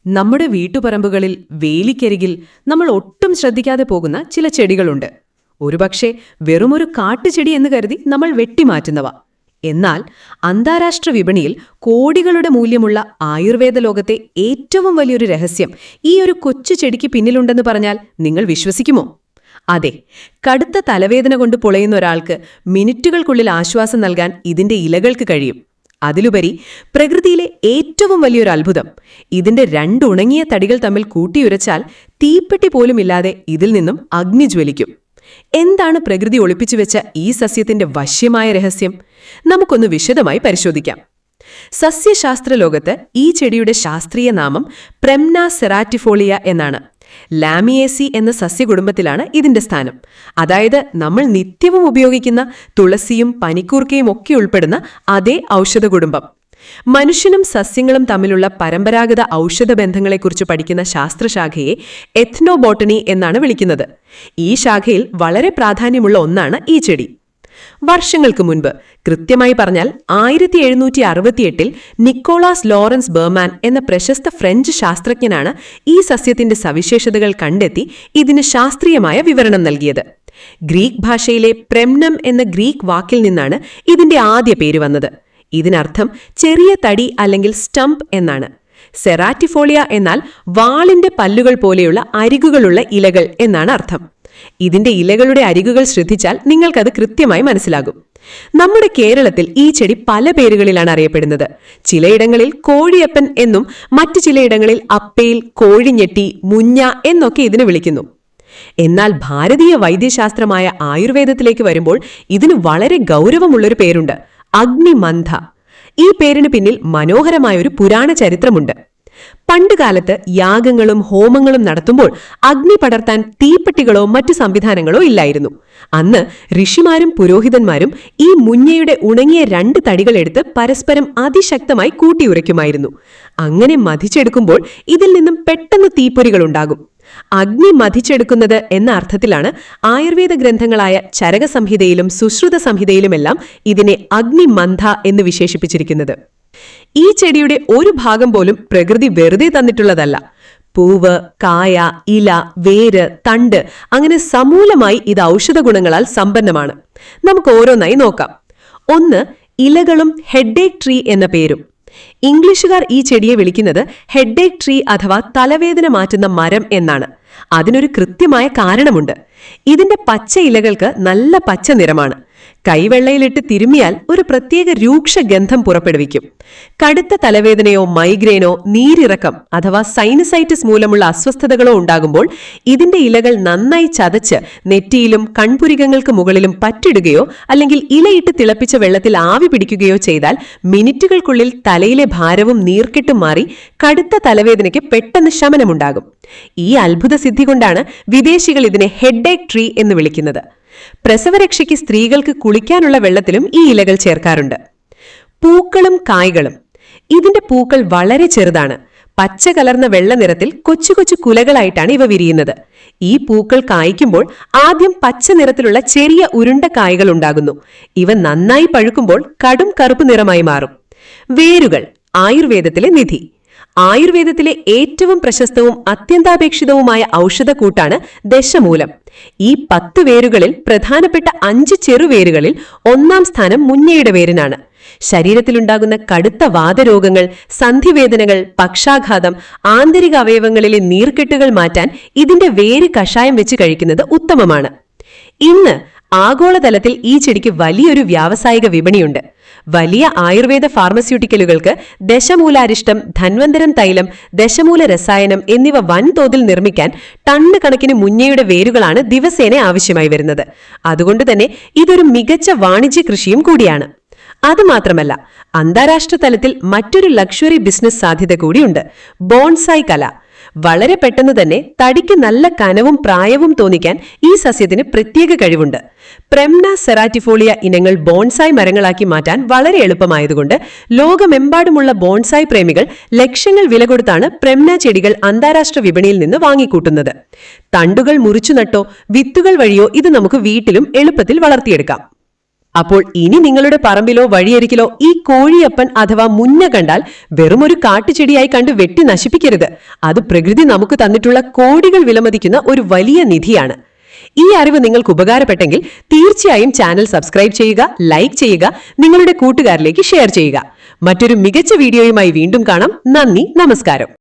നമ്മുടെ വീട്ടുപറമ്പുകളിൽ വേലിക്കരികിൽ നമ്മൾ ഒട്ടും ശ്രദ്ധിക്കാതെ പോകുന്ന ചില ചെടികളുണ്ട്. ഒരുപക്ഷെ വെറുമൊരു കാട്ടുചെടി എന്ന് കരുതി നമ്മൾ വെട്ടിമാറ്റുന്നവ. എന്നാൽ അന്താരാഷ്ട്ര വിപണിയിൽ കോടികളുടെ മൂല്യമുള്ള ആയുർവേദ ലോകത്തെ ഏറ്റവും വലിയൊരു രഹസ്യം ഈ ഒരു കൊച്ചു ചെടിക്ക് പിന്നിലുണ്ടെന്ന് പറഞ്ഞാൽ നിങ്ങൾ വിശ്വസിക്കുമോ? അതെ, കടുത്ത തലവേദന കൊണ്ട് പൊളയുന്ന ഒരാൾക്ക് മിനിറ്റുകൾക്കുള്ളിൽ ആശ്വാസം നൽകാൻ ഇതിന്റെ ഇലകൾക്ക് കഴിയും. അതിലുപരി പ്രകൃതിയിലെ ഏറ്റവും വലിയൊരു അത്ഭുതം, ഇതിന്റെ രണ്ടുണങ്ങിയ തടികൾ തമ്മിൽ കൂട്ടിയുരച്ചാൽ തീപ്പെട്ടി പോലുമില്ലാതെ ഇതിൽ നിന്നും അഗ്നി ജ്വലിക്കും. എന്താണ് പ്രകൃതി ഒളിപ്പിച്ചുവെച്ച ഈ സസ്യത്തിന്റെ വശ്യമായ രഹസ്യം? നമുക്കൊന്ന് വിശദമായി പരിശോധിക്കാം. സസ്യശാസ്ത്ര ലോകത്ത് ഈ ചെടിയുടെ ശാസ്ത്രീയ നാമം പ്രെംന സെറാറ്റിഫോളിയ എന്നാണ്. ലാമിയേസി എന്ന സസ്യകുടുംബത്തിലാണ് ഇതിന്റെ സ്ഥാനം. അതായത് നമ്മൾ നിത്യവും ഉപയോഗിക്കുന്ന തുളസിയും പനിക്കൂർക്കയും ഒക്കെ ഉൾപ്പെടുന്ന അതേ ഔഷധ കുടുംബം. മനുഷ്യനും സസ്യങ്ങളും തമ്മിലുള്ള പരമ്പരാഗത ഔഷധ ബന്ധങ്ങളെക്കുറിച്ച് പഠിക്കുന്ന ശാസ്ത്രശാഖയെ എത്നോബോട്ടണി എന്നാണ് വിളിക്കുന്നത്. ഈ ശാഖയിൽ വളരെ പ്രാധാന്യമുള്ള ഒന്നാണ് ഈ ചെടി. വർഷങ്ങൾക്ക് മുൻപ്, കൃത്യമായി പറഞ്ഞാൽ 1768 നിക്കോളാസ് ലോറൻസ് ബെർമാൻ എന്ന പ്രശസ്ത ഫ്രഞ്ച് ശാസ്ത്രജ്ഞനാണ് ഈ സസ്യത്തിന്റെ സവിശേഷതകൾ കണ്ടെത്തി ഇതിന് ശാസ്ത്രീയമായ വിവരണം നൽകിയത്. ഗ്രീക്ക് ഭാഷയിലെ പ്രെംനം എന്ന ഗ്രീക്ക് വാക്കിൽ നിന്നാണ് ഇതിന്റെ ആദ്യ പേര് വന്നത്. ഇതിനർത്ഥം ചെറിയ തടി അല്ലെങ്കിൽ സ്റ്റംപ് എന്നാണ്. സെറാറ്റിഫോളിയ എന്നാൽ വാളിന്റെ പല്ലുകൾ പോലെയുള്ള അരികുകളുള്ള ഇലകൾ എന്നാണ് അർത്ഥം. ഇതിന്റെ ഇലകളുടെ അരികുകൾ ശ്രദ്ധിച്ചാൽ നിങ്ങൾക്കത് കൃത്യമായി മനസ്സിലാകും. നമ്മുടെ കേരളത്തിൽ ഈ ചെടി പല പേരുകളിലാണ് അറിയപ്പെടുന്നത്. ചിലയിടങ്ങളിൽ കോഴിയപ്പൻ എന്നും മറ്റു ചിലയിടങ്ങളിൽ അപ്പേൽ, കോഴിഞ്ഞെട്ടി, മുഞ്ഞ എന്നൊക്കെ ഇതിനെ വിളിക്കുന്നു. എന്നാൽ ഭാരതീയ വൈദ്യശാസ്ത്രമായ ആയുർവേദത്തിലേക്ക് വരുമ്പോൾ ഇതിന് വളരെ ഗൗരവമുള്ളൊരു പേരുണ്ട്, അഗ്നിമന്ധ. ഈ പേരിന് പിന്നിൽ മനോഹരമായൊരു പുരാണ ചരിത്രമുണ്ട്. പണ്ടുകാലത്ത് യാഗങ്ങളും ഹോമങ്ങളും നടത്തുമ്പോൾ അഗ്നി പടർത്താൻ തീപ്പെട്ടികളോ മറ്റു സംവിധാനങ്ങളോ ഇല്ലായിരുന്നു. അന്ന് ഋഷിമാരും പുരോഹിതന്മാരും ഈ മുഞ്ഞയുടെ ഉണങ്ങിയ 2 തടികളെടുത്ത് പരസ്പരം അതിശക്തമായി കൂട്ടിയുരയ്ക്കുമായിരുന്നു. അങ്ങനെ മഥിച്ചെടുക്കുമ്പോൾ ഇതിൽ നിന്നും പെട്ടെന്ന് തീപ്പൊരികളുണ്ടാകും. അഗ്നി മഥിച്ചെടുക്കുന്നത് എന്ന അർത്ഥത്തിലാണ് ആയുർവേദ ഗ്രന്ഥങ്ങളായ ചരകസംഹിതയിലും സുശ്രുത സംഹിതയിലുമെല്ലാം ഇതിനെ അഗ്നിമന്ധ എന്ന് വിശേഷിപ്പിച്ചിരിക്കുന്നത്. ഈ ചെടിയുടെ ഒരു ഭാഗം പോലും പ്രകൃതി വെറുതെ തന്നിട്ടുള്ളതല്ല. പൂവ്, കായ, ഇല, വേര്, തണ്ട് അങ്ങനെ സമൂലമായി ഇത് ഔഷധ ഗുണങ്ങളാൽ സമ്പന്നമാണ്. നമുക്ക് ഓരോന്നായി നോക്കാം. 1. ഇലകളും ഹെഡേക്ക് ട്രീ എന്ന പേരും. ഇംഗ്ലീഷുകാർ ഈ ചെടിയെ വിളിക്കുന്നത് ഹെഡേക്ക് ട്രീ അഥവാ തലവേദന മാറ്റുന്ന മരം എന്നാണ്. അതിനൊരു കൃത്യമായ കാരണമുണ്ട്. ഇതിന്റെ പച്ച ഇലകൾക്ക് നല്ല പച്ച നിറമാണ്. കൈവെള്ളയിലിട്ട് തിരുമിയാൽ ഒരു പ്രത്യേക രൂക്ഷ ഗന്ധം പുറപ്പെടുവിക്കും. കടുത്ത തലവേദനയോ മൈഗ്രെയിനോ നീരിറക്കം അഥവാ സൈനസൈറ്റിസ് മൂലമുള്ള അസ്വസ്ഥതകളോ ഉണ്ടാകുമ്പോൾ ഇതിന്റെ ഇലകൾ നന്നായി ചതച്ച് നെറ്റിയിലും കൺപുരികങ്ങൾക്ക് മുകളിലും പറ്റിടുകയോ അല്ലെങ്കിൽ ഇലയിട്ട് തിളപ്പിച്ച വെള്ളത്തിൽ ആവി പിടിക്കുകയോ ചെയ്താൽ മിനിറ്റുകൾക്കുള്ളിൽ തലയിലെ ഭാരവും നീർക്കെട്ടും മാറി കടുത്ത തലവേദനയ്ക്ക് പെട്ടെന്ന് ശമനമുണ്ടാകും. ഈ അത്ഭുത സിദ്ധി കൊണ്ടാണ് വിദേശികൾ ഇതിനെ ഹെഡേക്ക് ട്രീ എന്ന് വിളിക്കുന്നത്. പ്രസവരക്ഷയ്ക്ക് സ്ത്രീകൾക്ക് കുളിക്കാനുള്ള വെള്ളത്തിലും ഈ ഇലകൾ ചേർക്കാറുണ്ട്. പൂക്കളും കായ്കളും. ഇതിന്റെ പൂക്കൾ വളരെ ചെറുതാണ്. പച്ച കലർന്ന വെള്ള നിറത്തിൽ കൊച്ചു കൊച്ചു കുലകളായിട്ടാണ് ഇവ വിരിയുന്നത്. ഈ പൂക്കൾ കായ്ക്കുമ്പോൾ ആദ്യം പച്ച നിറത്തിലുള്ള ചെറിയ ഉരുണ്ട കായ്കൾ ഉണ്ടാകുന്നു. ഇവ നന്നായി പഴുക്കുമ്പോൾ കടും കറുപ്പ് നിറമായി മാറും. വേരുകൾ, ആയുർവേദത്തിലെ നിധി. ആയുർവേദത്തിലെ ഏറ്റവും പ്രശസ്തവും അത്യന്താപേക്ഷിതവുമായ ഔഷധക്കൂട്ടാണ് ദശമൂലം. ഈ 10 വേരുകളിൽ പ്രധാനപ്പെട്ട 5 ചെറുവേരുകളിൽ 1-ാം സ്ഥാനം മുഞ്ഞയുടെ വേരിനാണ്. ശരീരത്തിലുണ്ടാകുന്ന കടുത്ത വാതരോഗങ്ങൾ, സന്ധിവേദനകൾ, പക്ഷാഘാതം, ആന്തരിക അവയവങ്ങളിലെ നീർക്കെട്ടുകൾ മാറ്റാൻ ഇതിന്റെ വേര് കഷായം വെച്ച് കഴിക്കുന്നത് ഉത്തമമാണ്. ഇന്ന് ആഗോളതലത്തിൽ ഈ ചെടിക്ക് വലിയൊരു വ്യാവസായിക വിപണിയുണ്ട്. വലിയ ആയുർവേദ ഫാർമസ്യൂട്ടിക്കലുകൾക്ക് ദശമൂലാരിഷ്ടം, ധന്വന്തരം തൈലം, ദശമൂല രസായനം എന്നിവ വൻതോതിൽ നിർമ്മിക്കാൻ ടണ്ണ് കണക്കിന് മുഞ്ഞയുടെ വേരുകളാണ് ദിവസേന ആവശ്യമായി വരുന്നത്. അതുകൊണ്ട് തന്നെ ഇതൊരു മികച്ച വാണിജ്യ കൃഷിയും കൂടിയാണ്. അതുമാത്രമല്ല, അന്താരാഷ്ട്ര തലത്തിൽ മറ്റൊരു ലക്ഷറി ബിസിനസ് സാധ്യത കൂടിയുണ്ട്, ബോൺസായി കല. വളരെ പെട്ടെന്ന് തന്നെ തടിക്ക് നല്ല കനവും പ്രായവും തോന്നിക്കാൻ ഈ സസ്യത്തിന് പ്രത്യേക കഴിവുണ്ട്. പ്രെംന സെറാറ്റിഫോളിയ ഇനങ്ങൾ ബോൺസായി മരങ്ങളാക്കി മാറ്റാൻ വളരെ എളുപ്പമായതുകൊണ്ട് ലോകമെമ്പാടുമുള്ള ബോൺസായി പ്രേമികൾ ലക്ഷങ്ങൾ വില കൊടുത്താണ് പ്രെംന ചെടികൾ അന്താരാഷ്ട്ര വിപണിയിൽ നിന്ന് വാങ്ങിക്കൂട്ടുന്നത്. തണ്ടുകൾ മുറിച്ചു നട്ടോ വിത്തുകൾ വഴിയോ ഇത് നമുക്ക് വീട്ടിലും എളുപ്പത്തിൽ വളർത്തിയെടുക്കാം. അപ്പോൾ ഇനി നിങ്ങളുടെ പറമ്പിലോ വഴിയരികിലോ ഈ കോഴിയപ്പൻ അഥവാ മുഞ്ഞ കണ്ടാൽ വെറുമൊരു കാട്ടുചെടിയായി കണ്ട് വെട്ടി നശിപ്പിക്കരുത്. അത് പ്രകൃതി നമുക്ക് തന്നിട്ടുള്ള കോടികൾ വിലമതിക്കുന്ന ഒരു വലിയ നിധിയാണ്. ഈ അറിവ് നിങ്ങൾക്ക് ഉപകാരപ്പെട്ടെങ്കിൽ തീർച്ചയായും ചാനൽ സബ്സ്ക്രൈബ് ചെയ്യുക, ലൈക്ക് ചെയ്യുക, നിങ്ങളുടെ കൂട്ടുകാരിലേക്ക് ഷെയർ ചെയ്യുക. മറ്റൊരു മികച്ച വീഡിയോയുമായി വീണ്ടും കാണാം. നന്ദി, നമസ്കാരം.